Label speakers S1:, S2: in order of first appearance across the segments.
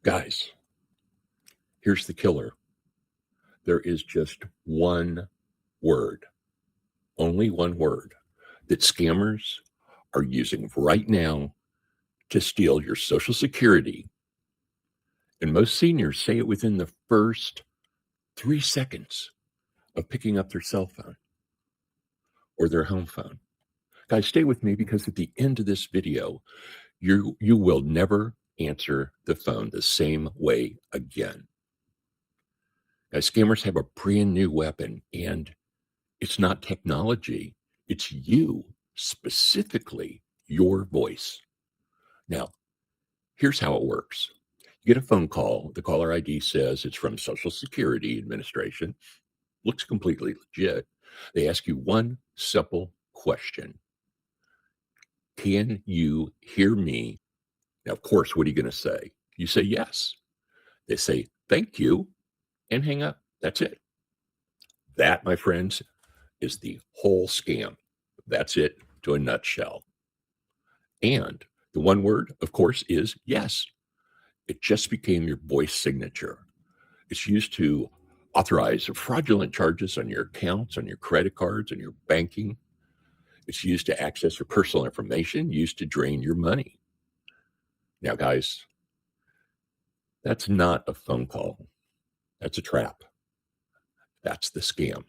S1: Guys, here's the killer. There is just one word, only one word, that scammers are using right now to steal your Social Security. And most seniors say it within the first 3 seconds of picking up their cell phone or their home phone. Guys, stay with me because at the end of this video, you will never answer the phone the same way again. Guys, scammers have a brand new weapon, and it's not technology. It's you, specifically your voice. Now, here's how it works. You get a phone call. The caller ID says it's from Social Security Administration. Looks completely legit. They ask you one simple question. Can you hear me? Now, of course, what are you going to say? You say yes. They say, thank you, and hang up. That's it. That, my friends, is the whole scam. That's it to a nutshell. And the one word, of course, is yes. It just became your voice signature. It's used to authorize fraudulent charges on your accounts, on your credit cards, on your banking. It's used to access your personal information, used to drain your money. Now, guys, that's not a phone call. That's a trap. That's the scam.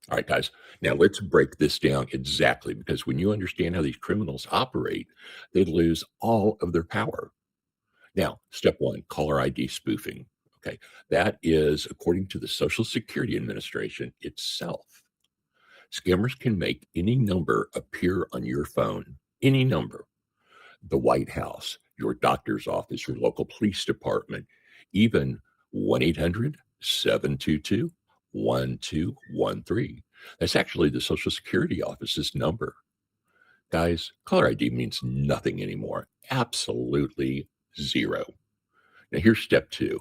S1: All right, guys. Now let's break this down exactly, because when you understand how these criminals operate, they lose all of their power. Now, step one, caller ID spoofing. Okay, that is according to the Social Security Administration itself. Scammers can make any number appear on your phone, any number. The White House, your doctor's office, your local police department, even 1 800 722 1213. That's actually the Social Security office's number. Guys, caller ID means nothing anymore. Absolutely zero. Now, here's step two,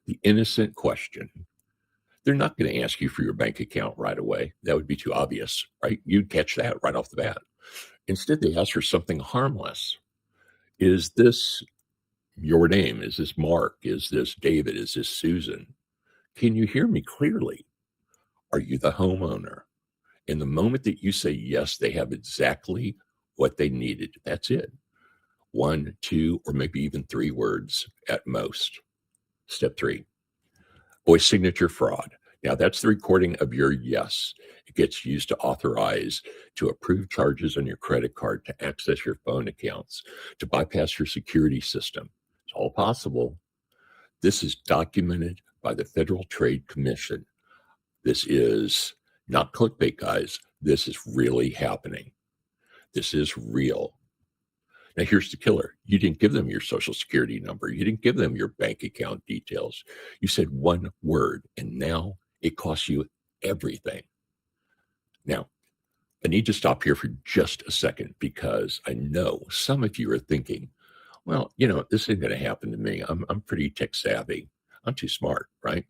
S1: the innocent question. They're not going to ask you for your bank account right away. That would be too obvious, right? You'd catch that right off the bat. Instead, they ask for something harmless. Is this your name? Is this Mark? Is this David? Is this Susan? Can you hear me clearly? Are you the homeowner? In the moment that you say yes, they have exactly what they needed. That's it. 1, 2, or maybe even 3 words at most. Step 3, voice signature fraud. Now, that's the recording of your yes. It gets used to authorize, to approve charges on your credit card, to access your phone accounts, to bypass your security system. It's all possible. This is documented by the Federal Trade Commission. This is not clickbait, guys. This is really happening. This is real. Now, here's the killer. You didn't give them your Social Security number. You didn't give them your bank account details. You said one word, and now it costs you everything. Now, I need to stop here for just a second, because I know some of you are thinking, well, this isn't going to happen to me. I'm pretty tech savvy. I'm too smart, right?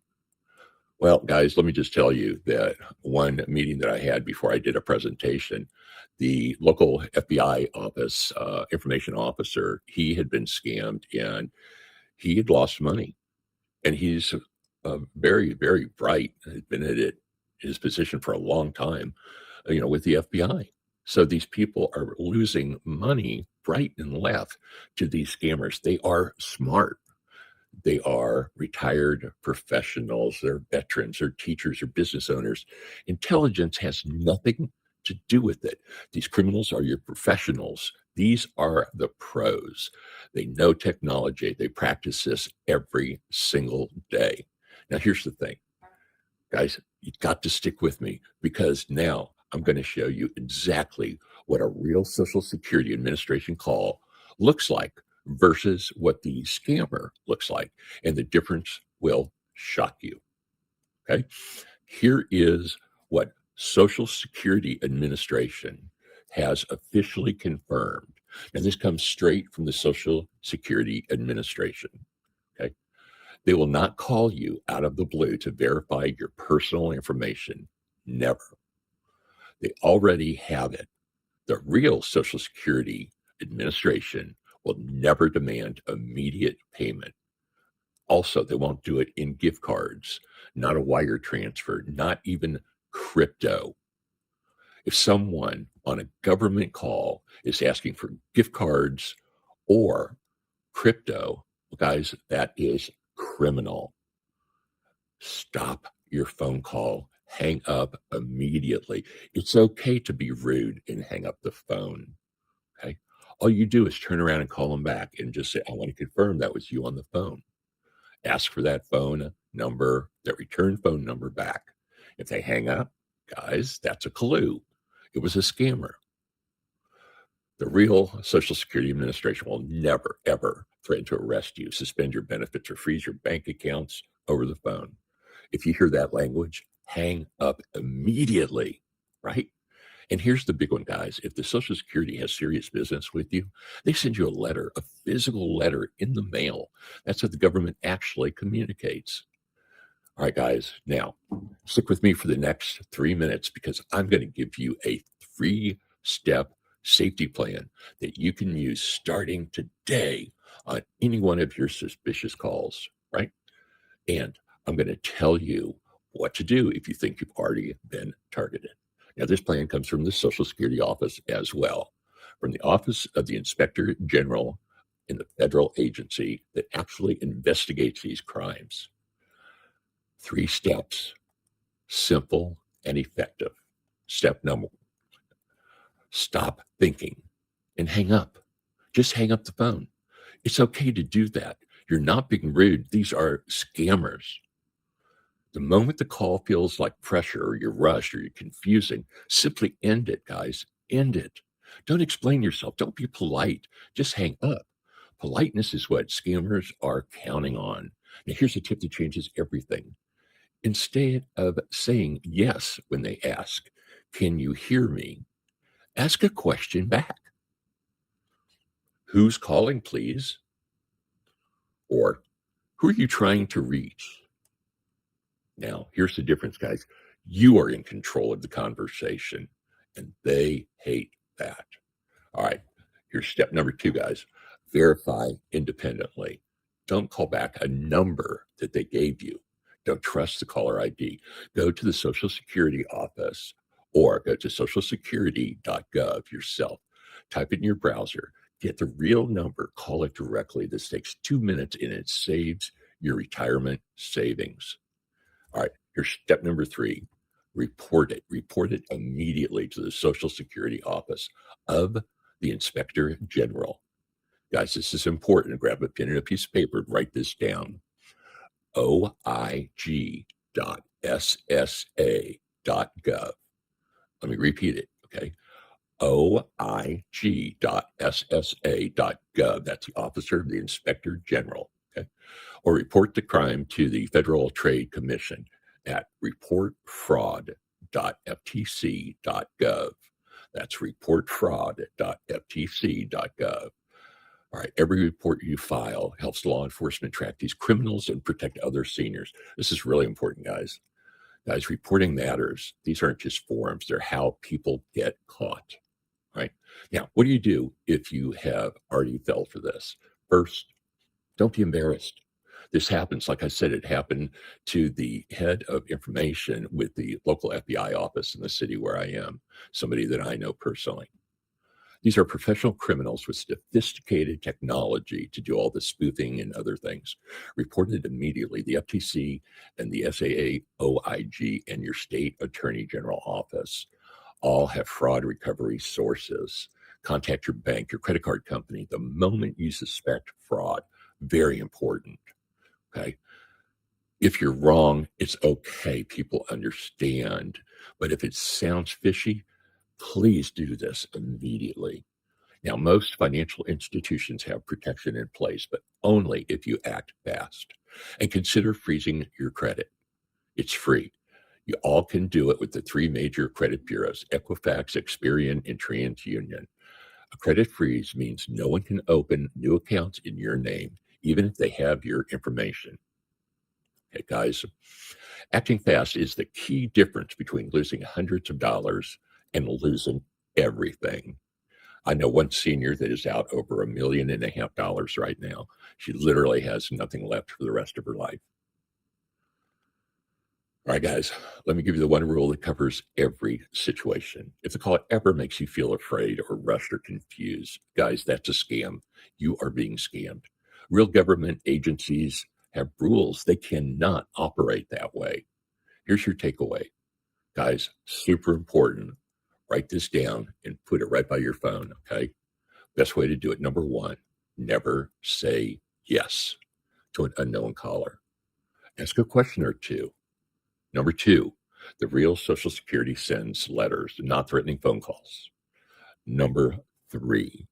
S1: Well, guys, let me just tell you that one meeting that I had before I did a presentation, the local FBI office information officer, he had been scammed and he had lost money. And he's very, very bright, had been at his position for a long time, with the FBI. So these people are losing money right and left to these scammers. They are smart. They are retired professionals, they're veterans, they're teachers, or business owners. Intelligence has nothing to do with it. These criminals are your professionals. These are the pros. They know technology. They practice this every single day. Now, here's the thing, guys, you've got to stick with me, because now I'm going to show you exactly what a real Social Security Administration call looks like versus what the scammer looks like. And the difference will shock you. Okay. Here is what Social Security Administration has officially confirmed. Now, this comes straight from the Social Security Administration. Okay. They will not call you out of the blue to verify your personal information. Never. They already have it. The real Social Security Administration will never demand immediate payment. Also, they won't do it in gift cards, not a wire transfer, not even crypto. If someone on a government call is asking for gift cards or crypto, guys, that is criminal. Stop your phone call. Hang up immediately. It's okay to be rude and hang up the phone. Okay. All you do is turn around and call them back and just say, I want to confirm that was you on the phone. Ask for that phone number, that return phone number back. If they hang up, guys, that's a clue. It was a scammer. The real Social Security Administration will never, ever threaten to arrest you, suspend your benefits, or freeze your bank accounts over the phone. If you hear that language, hang up immediately, right? And here's the big one, guys. If the Social Security has serious business with you, they send you a letter, a physical letter in the mail. That's how the government actually communicates. All right, guys, now stick with me for the next 3 minutes because I'm going to give you a 3-step safety plan that you can use starting today on any one of your suspicious calls, right? And I'm going to tell you what to do if you think you've already been targeted. Now, this plan comes from the Social Security Office as well, from the Office of the Inspector General in the federal agency that actually investigates these crimes. 3 steps, simple and effective. Step number: stop thinking and hang up. Just hang up the phone. It's okay to do that. You're not being rude. These are scammers. The moment the call feels like pressure or you're rushed or you're confusing, simply end it, guys. End it. Don't explain yourself. Don't be polite. Just hang up. Politeness is what scammers are counting on. Now, here's a tip that changes everything. Instead of saying yes when they ask, can you hear me? Ask a question back. Who's calling, please? Or who are you trying to reach? Now, here's the difference, guys. You are in control of the conversation, and they hate that. All right, here's step number 2, guys. Verify independently. Don't call back a number that they gave you. Don't trust the caller ID. Go to the Social Security office or go to socialsecurity.gov yourself. Type it in your browser. Get the real number. Call it directly. This takes 2 minutes and it saves your retirement savings. All right, here's step number 3. Report it. Report it immediately to the Social Security office of the Inspector General. Guys, this is important. Grab a pen and a piece of paper and write this down. oig.ssa.gov. Let me repeat it, okay? oig.ssa.gov. That's the Officer of the Inspector General, okay? Or report the crime to the Federal Trade Commission at reportfraud.ftc.gov. That's reportfraud.ftc.gov. All right, every report you file helps law enforcement track these criminals and protect other seniors. This is really important, guys. Guys, reporting matters. These aren't just forms, they're how people get caught. Right? Now, what do you do if you have already fell for this? First, don't be embarrassed. This happens, like I said, it happened to the head of information with the local FBI office in the city where I am, somebody that I know personally. These are professional criminals with sophisticated technology to do all the spoofing and other things. Reported immediately. The FTC and the SAA, OIG, and your state attorney general office all have fraud recovery sources. Contact your bank, your credit card company the moment you suspect fraud. Very important. Okay. If you're wrong, it's okay. People understand. But if it sounds fishy, please do this immediately. Now, most financial institutions have protection in place, but only if you act fast. And consider freezing your credit. It's free. You all can do it with the 3 major credit bureaus, Equifax, Experian, and TransUnion. A credit freeze means no one can open new accounts in your name, even if they have your information. Okay, guys, acting fast is the key difference between losing hundreds of dollars and losing everything. I know one senior that is out over $1.5 million right now. She literally has nothing left for the rest of her life. All right, guys, let me give you the one rule that covers every situation. If the call ever makes you feel afraid or rushed or confused, guys, that's a scam. You are being scammed. Real government agencies have rules. They cannot operate that way. Here's your takeaway. Guys, super important. Write this down and put it right by your phone, okay? Best way to do it. Number one, never say yes to an unknown caller. Ask a question or two. Number two, the real Social Security sends letters, not threatening phone calls. Number three,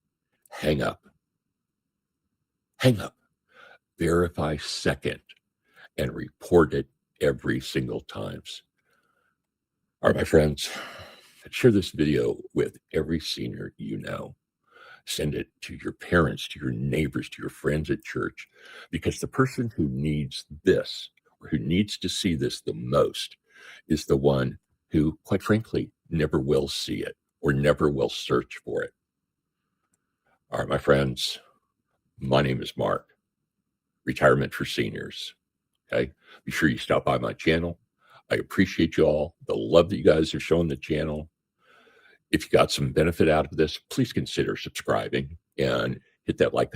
S1: hang up. Hang up. Verify second and report it every single times. All right, my friends, share this video with every senior you know. Send it to your parents, to your neighbors, to your friends at church, because the person who needs this or who needs to see this the most is the one who, quite frankly, never will see it or never will search for it. All right, my friends, my name is Mark, Retirement for Seniors. Okay, be sure you stop by my channel. I appreciate you all, the love that you guys are showing the channel. If you got some benefit out of this, please consider subscribing and hit that like.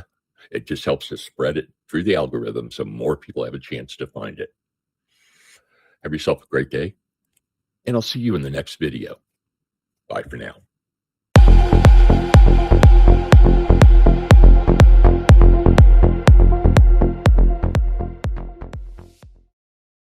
S1: It just helps us spread it through the algorithm so more people have a chance to find it. Have yourself a great day, and I'll see you in the next video. Bye for now.